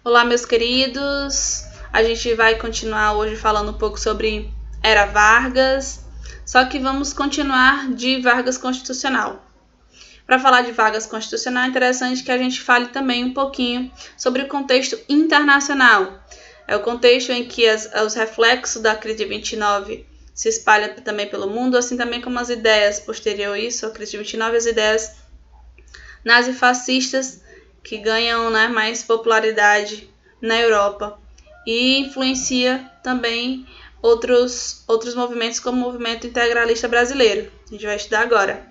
Olá, meus queridos. A gente vai continuar hoje falando um pouco sobre Era Vargas, só que vamos continuar de Vargas Constitucional. Para falar de Vargas Constitucional, é interessante que a gente fale também um pouquinho sobre o contexto internacional. É o contexto em que os reflexos da crise de 29 se espalham também pelo mundo, assim também como as ideias posterior a isso, a crise de 29, as ideias nazifascistas que ganham, mais popularidade na Europa e influencia também outros movimentos, como o movimento integralista brasileiro, que a gente vai estudar agora,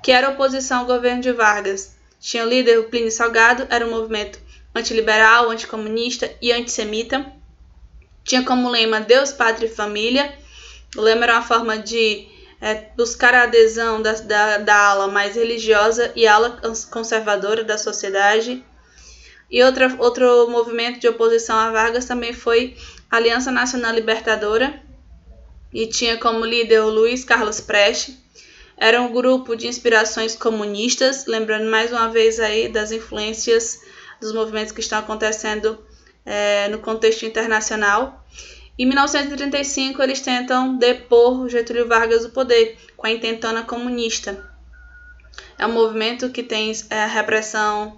que era oposição ao governo de Vargas. Tinha o líder, o Plínio Salgado, era um movimento antiliberal, anticomunista e antissemita. Tinha como lema Deus, Pátria e Família. O lema era uma forma de buscar a adesão da ala mais religiosa e ala conservadora da sociedade. E outro movimento de oposição a Vargas também foi a Aliança Nacional Libertadora, e tinha como líder o Luiz Carlos Prestes. Era um grupo de inspirações comunistas, lembrando mais uma vez aí das influências dos movimentos que estão acontecendo no contexto internacional. Em 1935, eles tentam depor Getúlio Vargas do poder com a intentona comunista. É um movimento que tem repressão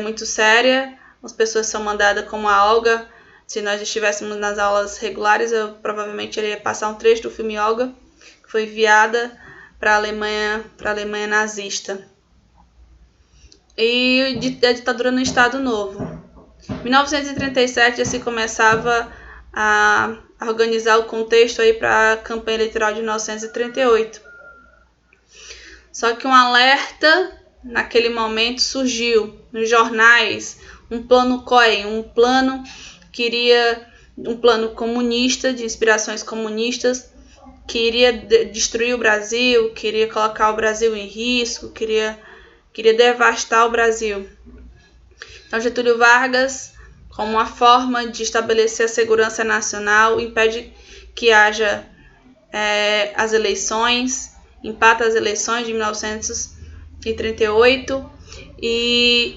muito séria. As pessoas são mandadas como a Olga. Se nós estivéssemos nas aulas regulares, eu provavelmente iria passar um trecho do filme Olga, que foi enviada para a Alemanha nazista. E a ditadura no Estado Novo. Em 1937 já se começava a organizar o contexto aí para a campanha eleitoral de 1938. Só que um alerta naquele momento surgiu nos jornais, um plano Cohen, um plano comunista, de inspirações comunistas, que iria destruir o Brasil, queria colocar o Brasil em risco, queria devastar o Brasil. Então Getúlio Vargas, como uma forma de estabelecer a segurança nacional, impede que haja as eleições, empata as eleições de 1938 e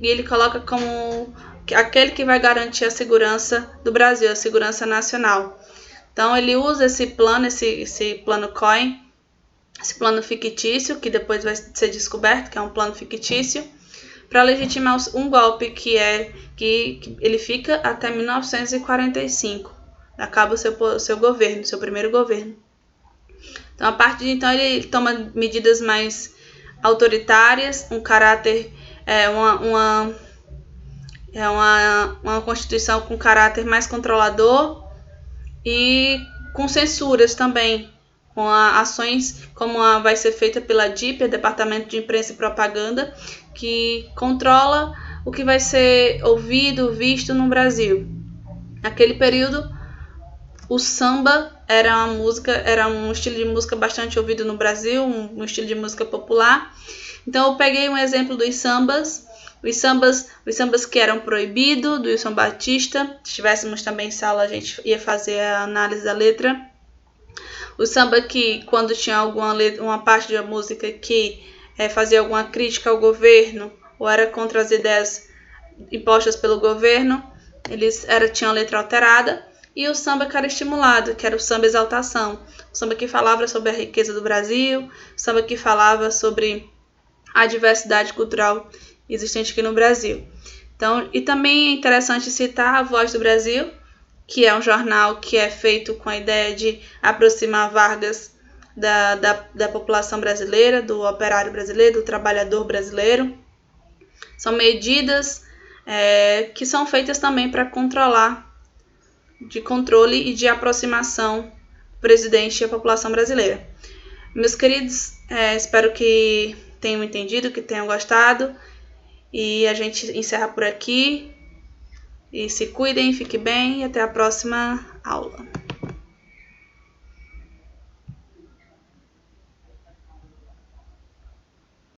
ele coloca como aquele que vai garantir a segurança do Brasil, a segurança nacional. Então ele usa esse plano Cohen, esse plano fictício, que depois vai ser descoberto que é um plano fictício, para legitimar um golpe que ele fica até 1945. Acaba o seu governo, seu primeiro governo. Então, a partir de então, ele toma medidas mais autoritárias, um caráter, uma constituição com caráter mais controlador e com censuras também, com ações como vai ser feita pela DIP, Departamento de Imprensa e Propaganda, que controla o que vai ser ouvido, visto no Brasil. Naquele período, o samba era um estilo de música bastante ouvido no Brasil, um estilo de música popular. Então eu peguei um exemplo dos sambas, os sambas que eram proibidos, do Wilson Batista. Se tivéssemos também sala, a gente ia fazer a análise da letra. O samba que, quando tinha uma parte da música que fazia alguma crítica ao governo ou era contra as ideias impostas pelo governo, eles tinham letra alterada. E o samba que era estimulado, que era o samba exaltação, o samba que falava sobre a riqueza do Brasil, o samba que falava sobre a diversidade cultural existente aqui no Brasil. Então, e também é interessante citar a Voz do Brasil, que é um jornal que é feito com a ideia de aproximar Vargas da população brasileira, do operário brasileiro, do trabalhador brasileiro. São medidas que são feitas também para de controle e de aproximação do presidente e a população brasileira. Meus queridos, espero que tenham entendido, que tenham gostado, e a gente encerra por aqui. E se cuidem, fiquem bem e até a próxima aula.